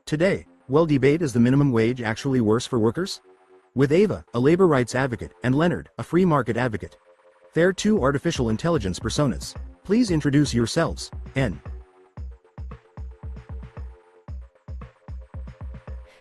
Today, we'll debate, is the minimum wage actually worse for workers? With Ava, a labor rights advocate, and Leonard, a free market advocate. They're two artificial intelligence personas. Please introduce yourselves. N.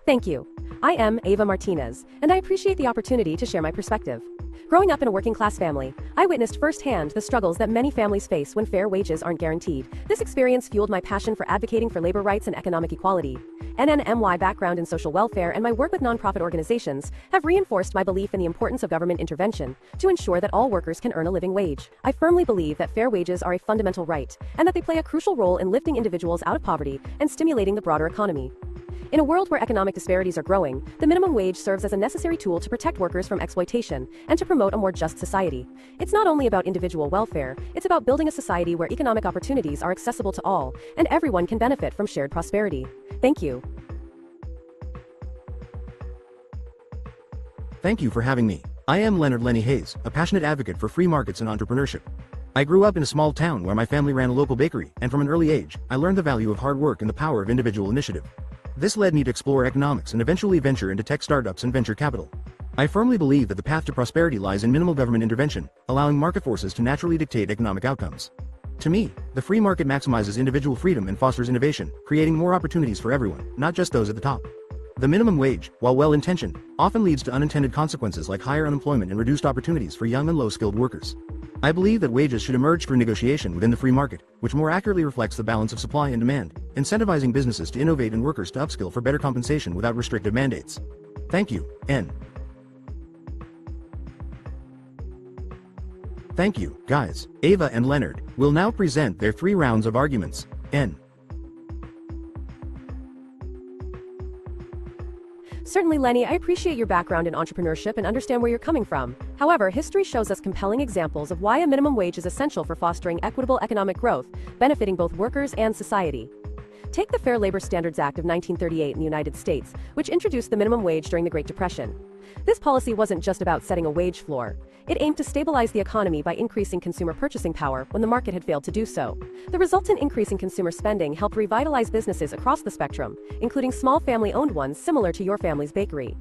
Thank you. I am Ava Martinez, and I appreciate the opportunity to share my perspective. Growing up in a working-class family, I witnessed firsthand the struggles that many families face when fair wages aren't guaranteed. This experience fueled my passion for advocating for labor rights and economic equality. NNMY background in social welfare and my work with nonprofit organizations have reinforced my belief in the importance of government intervention to ensure that all workers can earn a living wage. I firmly believe that fair wages are a fundamental right, and that they play a crucial role in lifting individuals out of poverty and stimulating the broader economy. In a world where economic disparities are growing, the minimum wage serves as a necessary tool to protect workers from exploitation and to promote a more just society. It's not only about individual welfare, it's about building a society where economic opportunities are accessible to all, and everyone can benefit from shared prosperity. Thank you. Thank you for having me. I am Leonard Lenny Hayes, a passionate advocate for free markets and entrepreneurship. I grew up in a small town where my family ran a local bakery, and from an early age, I learned the value of hard work and the power of individual initiative. This led me to explore economics and eventually venture into tech startups and venture capital. I firmly believe that the path to prosperity lies in minimal government intervention, allowing market forces to naturally dictate economic outcomes. To me, the free market maximizes individual freedom and fosters innovation, creating more opportunities for everyone, not just those at the top. The minimum wage, while well-intentioned, often leads to unintended consequences like higher unemployment and reduced opportunities for young and low-skilled workers. I believe that wages should emerge through negotiation within the free market, which more accurately reflects the balance of supply and demand, incentivizing businesses to innovate and workers to upskill for better compensation without restrictive mandates. Thank you, N. Thank you, guys. Ava and Leonard will now present their 3 rounds of arguments. N. Certainly, Lenny, I appreciate your background in entrepreneurship and understand where you're coming from. However, history shows us compelling examples of why a minimum wage is essential for fostering equitable economic growth, benefiting both workers and society. Take the Fair Labor Standards Act of 1938 in the United States, which introduced the minimum wage during the Great Depression. This policy wasn't just about setting a wage floor. It aimed to stabilize the economy by increasing consumer purchasing power when the market had failed to do so. The resultant increase in consumer spending helped revitalize businesses across the spectrum, including small family-owned ones similar to your family's bakery.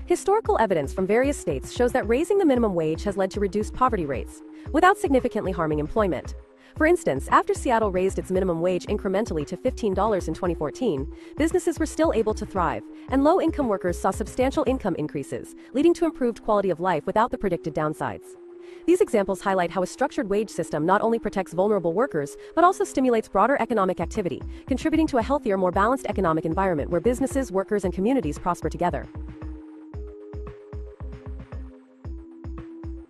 Historical evidence from various states shows that raising the minimum wage has led to reduced poverty rates, without significantly harming employment. For instance, after Seattle raised its minimum wage incrementally to $15 in 2014, businesses were still able to thrive, and low-income workers saw substantial income increases, leading to improved quality of life without the predicted downsides. These examples highlight how a structured wage system not only protects vulnerable workers, but also stimulates broader economic activity, contributing to a healthier, more balanced economic environment where businesses, workers, and communities prosper together.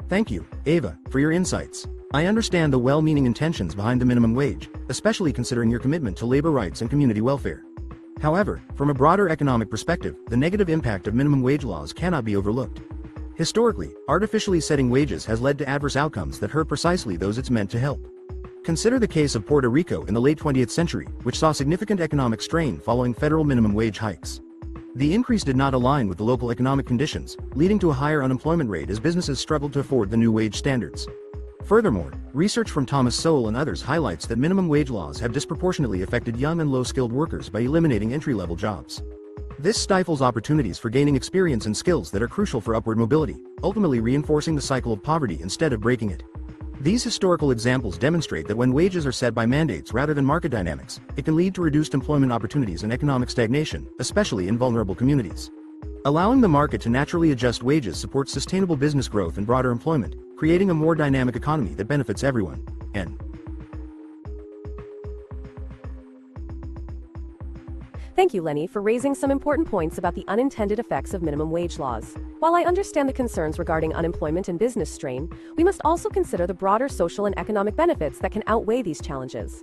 Thank you, Ava, for your insights. I understand the well-meaning intentions behind the minimum wage, especially considering your commitment to labor rights and community welfare. However, from a broader economic perspective, the negative impact of minimum wage laws cannot be overlooked. Historically, artificially setting wages has led to adverse outcomes that hurt precisely those it's meant to help. Consider the case of Puerto Rico in the late 20th century, which saw significant economic strain following federal minimum wage hikes. The increase did not align with the local economic conditions, leading to a higher unemployment rate as businesses struggled to afford the new wage standards. Furthermore, research from Thomas Sowell and others highlights that minimum wage laws have disproportionately affected young and low-skilled workers by eliminating entry-level jobs. This stifles opportunities for gaining experience and skills that are crucial for upward mobility, ultimately reinforcing the cycle of poverty instead of breaking it. These historical examples demonstrate that when wages are set by mandates rather than market dynamics, it can lead to reduced employment opportunities and economic stagnation, especially in vulnerable communities. Allowing the market to naturally adjust wages supports sustainable business growth and broader employment, creating a more dynamic economy that benefits everyone. N. Thank you, Lenny, for raising some important points about the unintended effects of minimum wage laws. While I understand the concerns regarding unemployment and business strain, we must also consider the broader social and economic benefits that can outweigh these challenges.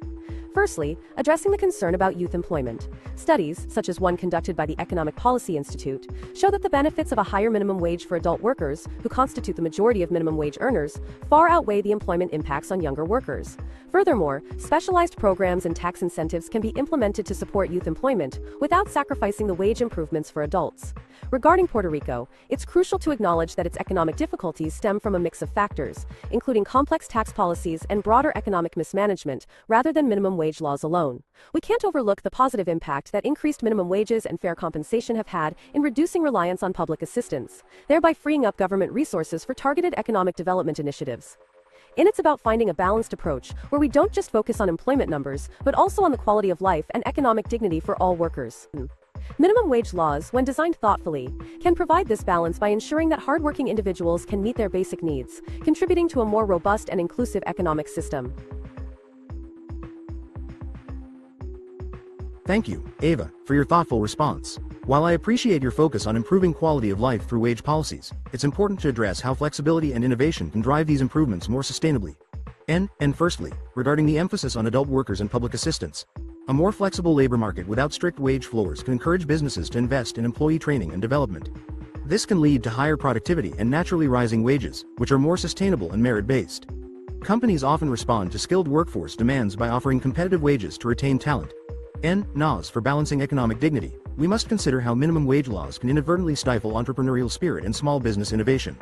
Firstly, addressing the concern about youth employment. Studies, such as one conducted by the Economic Policy Institute, show that the benefits of a higher minimum wage for adult workers, who constitute the majority of minimum wage earners, far outweigh the employment impacts on younger workers. Furthermore, specialized programs and tax incentives can be implemented to support youth employment without sacrificing the wage improvements for adults. Regarding Puerto Rico, it's crucial to acknowledge that its economic difficulties stem from a mix of factors, including complex tax policies and broader economic mismanagement, rather than minimum wage laws alone. We can't overlook the positive impact that increased minimum wages and fair compensation have had in reducing reliance on public assistance, thereby freeing up government resources for targeted economic development initiatives. And it's about finding a balanced approach where we don't just focus on employment numbers, but also on the quality of life and economic dignity for all workers. Minimum wage laws, when designed thoughtfully, can provide this balance by ensuring that hardworking individuals can meet their basic needs, contributing to a more robust and inclusive economic system. Thank you, Ava, for your thoughtful response. While I appreciate your focus on improving quality of life through wage policies, it's important to address how flexibility and innovation can drive these improvements more sustainably. And firstly, regarding the emphasis on adult workers and public assistance, a more flexible labor market without strict wage floors can encourage businesses to invest in employee training and development. This can lead to higher productivity and naturally rising wages, which are more sustainable and merit-based. Companies often respond to skilled workforce demands by offering competitive wages to retain talent. Nas for balancing economic dignity, we must consider how minimum wage laws can inadvertently stifle entrepreneurial spirit and small business innovation.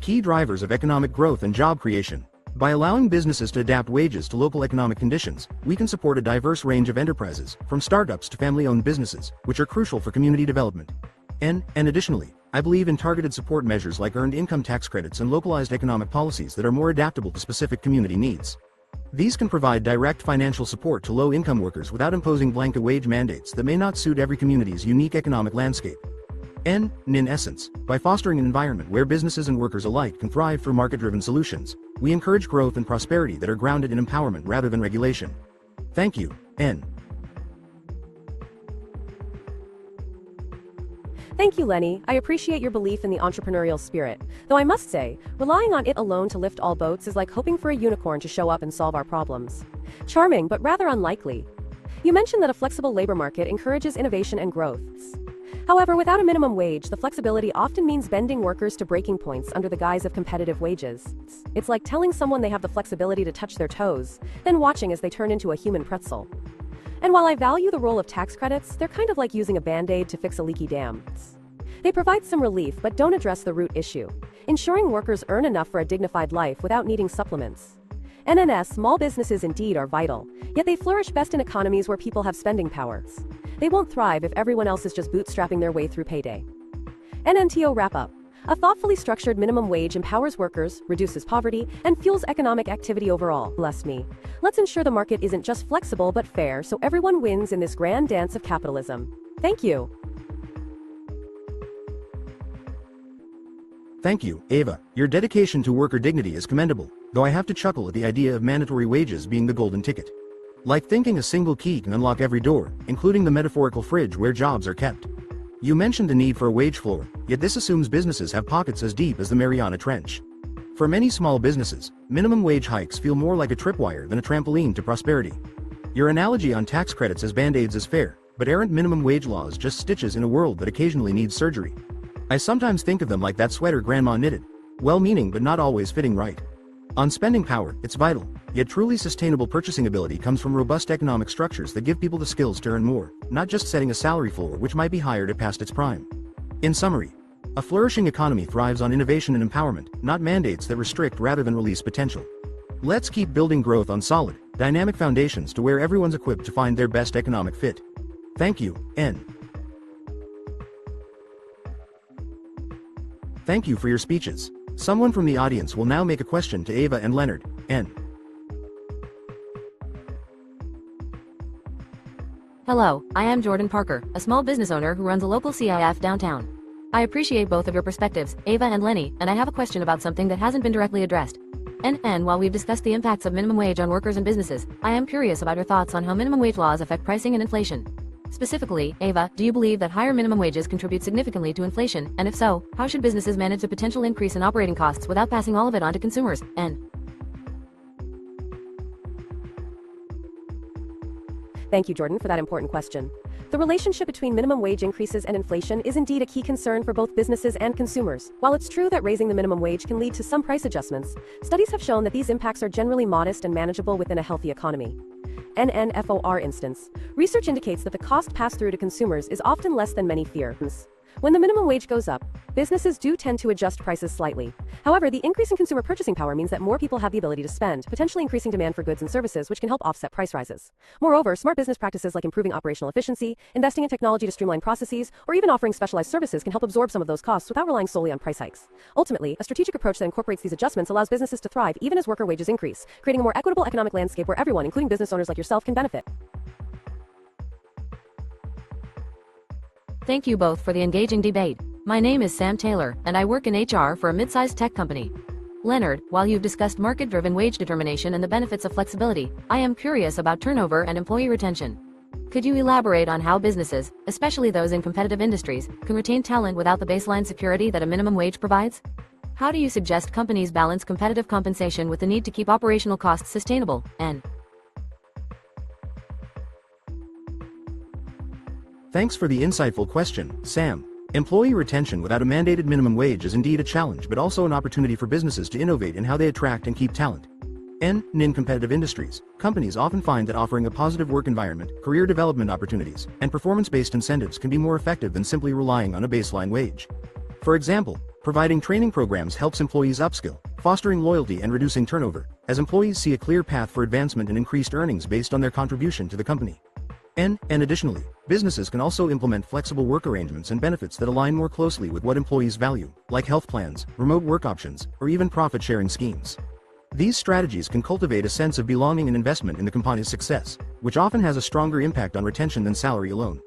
Key drivers of economic growth and job creation. By allowing businesses to adapt wages to local economic conditions, we can support a diverse range of enterprises, from startups to family-owned businesses, which are crucial for community development. And additionally, I believe in targeted support measures like earned income tax credits and localized economic policies that are more adaptable to specific community needs. These can provide direct financial support to low-income workers without imposing blanket wage mandates that may not suit every community's unique economic landscape. In essence, by fostering an environment where businesses and workers alike can thrive through market-driven solutions, we encourage growth and prosperity that are grounded in empowerment rather than regulation. Thank you, N. Thank you, Lenny. I appreciate your belief in the entrepreneurial spirit. Though I must say, relying on it alone to lift all boats is like hoping for a unicorn to show up and solve our problems. Charming, but rather unlikely. You mentioned that a flexible labor market encourages innovation and growth. However, without a minimum wage, the flexibility often means bending workers to breaking points under the guise of competitive wages. It's like telling someone they have the flexibility to touch their toes, then watching as they turn into a human pretzel. And while I value the role of tax credits, they're kind of like using a band-aid to fix a leaky dam. They provide some relief but don't address the root issue, ensuring workers earn enough for a dignified life without needing supplements. Small businesses indeed are vital, yet they flourish best in economies where people have spending power. They won't thrive if everyone else is just bootstrapping their way through payday. NNTO wrap-up. A thoughtfully structured minimum wage empowers workers, reduces poverty, and fuels economic activity overall. Bless me. Let's ensure the market isn't just flexible but fair so everyone wins in this grand dance of capitalism. Thank you. Thank you, Ava. Your dedication to worker dignity is commendable, though I have to chuckle at the idea of mandatory wages being the golden ticket. Like thinking a single key can unlock every door, including the metaphorical fridge where jobs are kept. You mentioned the need for a wage floor, yet this assumes businesses have pockets as deep as the Mariana Trench. For many small businesses, minimum wage hikes feel more like a tripwire than a trampoline to prosperity. Your analogy on tax credits as band-aids is fair, but aren't minimum wage laws just stitches in a world that occasionally needs surgery? I sometimes think of them like that sweater grandma knitted, well-meaning but not always fitting right. On spending power, it's vital, yet truly sustainable purchasing ability comes from robust economic structures that give people the skills to earn more, not just setting a salary floor which might be higher past its prime. In summary, a flourishing economy thrives on innovation and empowerment, not mandates that restrict rather than release potential. Let's keep building growth on solid, dynamic foundations to where everyone's equipped to find their best economic fit. Thank you, N. Thank you for your speeches. Someone from the audience will now make a question to Ava and Leonard, N. Hello, I am Jordan Parker, a small business owner who runs a local CIF downtown. I appreciate both of your perspectives, Ava and Lenny, and I have a question about something that hasn't been directly addressed. While we've discussed the impacts of minimum wage on workers and businesses, I am curious about your thoughts on how minimum wage laws affect pricing and inflation. Specifically, Ava, do you believe that higher minimum wages contribute significantly to inflation, and if so, how should businesses manage the potential increase in operating costs without passing all of it on to consumers? N. Thank you, Jordan, for that important question. The relationship between minimum wage increases and inflation is indeed a key concern for both businesses and consumers. While it's true that raising the minimum wage can lead to some price adjustments, studies have shown that these impacts are generally modest and manageable within a healthy economy. For instance, research indicates that the cost passed through to consumers is often less than many fear. When the minimum wage goes up, businesses do tend to adjust prices slightly. However, the increase in consumer purchasing power means that more people have the ability to spend, potentially increasing demand for goods and services, which can help offset price rises. Moreover, smart business practices like improving operational efficiency, investing in technology to streamline processes, or even offering specialized services can help absorb some of those costs without relying solely on price hikes. Ultimately, a strategic approach that incorporates these adjustments allows businesses to thrive even as worker wages increase, creating a more equitable economic landscape where everyone, including business owners like yourself, can benefit. Thank you both for the engaging debate. My name is Sam Taylor, and I work in HR for a mid-sized tech company. Leonard, while you've discussed market-driven wage determination and the benefits of flexibility, I am curious about turnover and employee retention. Could you elaborate on how businesses, especially those in competitive industries, can retain talent without the baseline security that a minimum wage provides? How do you suggest companies balance competitive compensation with the need to keep operational costs sustainable, and Thanks for the insightful question, Sam. Employee retention without a mandated minimum wage is indeed a challenge, but also an opportunity for businesses to innovate in how they attract and keep talent. In competitive industries, companies often find that offering a positive work environment, career development opportunities, and performance-based incentives can be more effective than simply relying on a baseline wage. For example, providing training programs helps employees upskill, fostering loyalty and reducing turnover, as employees see a clear path for advancement and increased earnings based on their contribution to the company. And additionally, businesses can also implement flexible work arrangements and benefits that align more closely with what employees value, like health plans, remote work options, or even profit-sharing schemes. These strategies can cultivate a sense of belonging and investment in the company's success, which often has a stronger impact on retention than salary alone.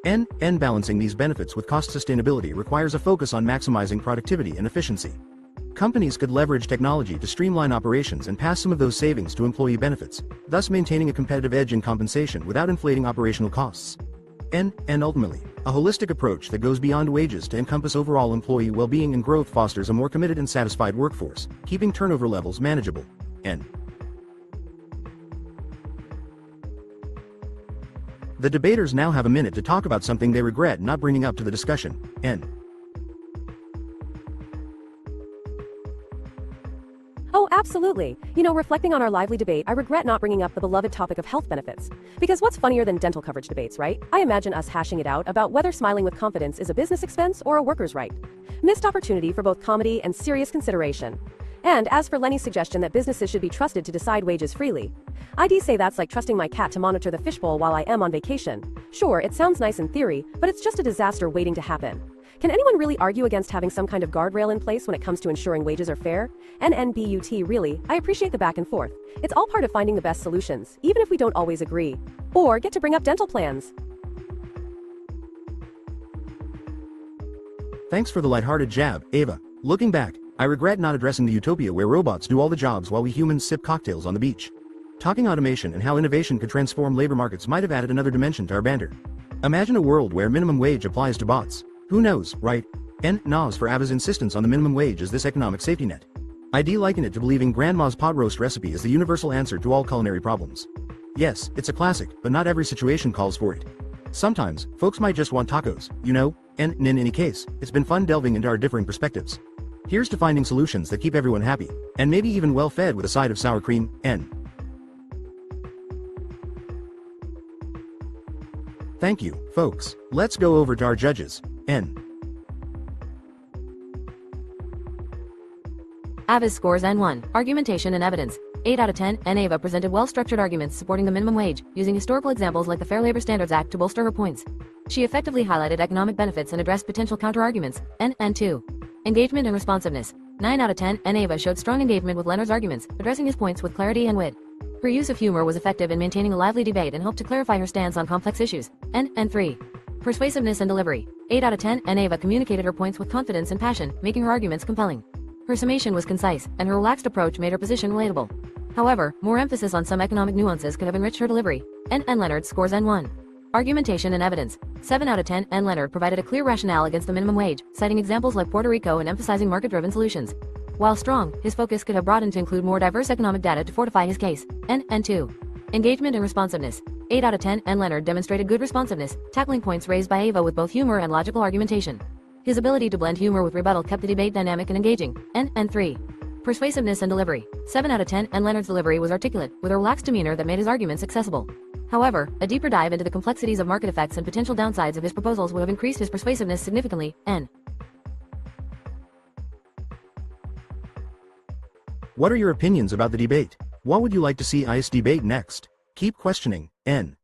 And balancing these benefits with cost sustainability requires a focus on maximizing productivity and efficiency. Companies could leverage technology to streamline operations and pass some of those savings to employee benefits, thus maintaining a competitive edge in compensation without inflating operational costs. And ultimately, a holistic approach that goes beyond wages to encompass overall employee well-being and growth fosters a more committed and satisfied workforce, keeping turnover levels manageable. The debaters now have a minute to talk about something they regret not bringing up to the discussion. Oh, absolutely. Reflecting on our lively debate, I regret not bringing up the beloved topic of health benefits. Because what's funnier than dental coverage debates, right? I imagine us hashing it out about whether smiling with confidence is a business expense or a worker's right. Missed opportunity for both comedy and serious consideration. And as for Lenny's suggestion that businesses should be trusted to decide wages freely, I'd say that's like trusting my cat to monitor the fishbowl while I am on vacation. Sure, it sounds nice in theory, but it's just a disaster waiting to happen. Can anyone really argue against having some kind of guardrail in place when it comes to ensuring wages are fair? NNBUT really, I appreciate the back and forth. It's all part of finding the best solutions, even if we don't always agree. Or get to bring up dental plans. Thanks for the lighthearted jab, Ava. Looking back, I regret not addressing the utopia where robots do all the jobs while we humans sip cocktails on the beach. Talking automation and how innovation could transform labor markets might have added another dimension to our banter. Imagine a world where minimum wage applies to bots. Who knows, right? Nas for Ava's insistence on the minimum wage as this economic safety net. I'd liken it to believing grandma's pot roast recipe is the universal answer to all culinary problems. Yes, it's a classic, but not every situation calls for it. Sometimes, folks might just want tacos, and in any case, it's been fun delving into our differing perspectives. Here's to finding solutions that keep everyone happy, and maybe even well fed with a side of sour cream. Thank you, folks. Let's go over to our judges. Ava's scores N1, argumentation and evidence. 8 out of 10, and Ava presented well-structured arguments supporting the minimum wage, using historical examples like the Fair Labor Standards Act to bolster her points. She effectively highlighted economic benefits and addressed potential counter-arguments. N2. Engagement and responsiveness. 9 out of 10, and Ava showed strong engagement with Leonard's arguments, addressing his points with clarity and wit. Her use of humor was effective in maintaining a lively debate and helped to clarify her stance on complex issues. N3. Persuasiveness and delivery. 8 out of 10, and Ava communicated her points with confidence and passion, making her arguments compelling. Her summation was concise, and her relaxed approach made her position relatable. However, more emphasis on some economic nuances could have enriched her delivery. Leonard scores N1. Argumentation and evidence. 7 out of 10, and Leonard provided a clear rationale against the minimum wage, citing examples like Puerto Rico and emphasizing market-driven solutions. While strong, his focus could have broadened to include more diverse economic data to fortify his case. N2. Engagement and responsiveness. 8 out of 10, and Leonard demonstrated good responsiveness, tackling points raised by Ava with both humor and logical argumentation. His ability to blend humor with rebuttal kept the debate dynamic and engaging. N3. Persuasiveness and delivery. 7 out of 10, and Leonard's delivery was articulate, with a relaxed demeanor that made his arguments accessible. However, a deeper dive into the complexities of market effects and potential downsides of his proposals would have increased his persuasiveness significantly. N. What are your opinions about the debate? What would you like to see ICE debate next? Keep questioning. N.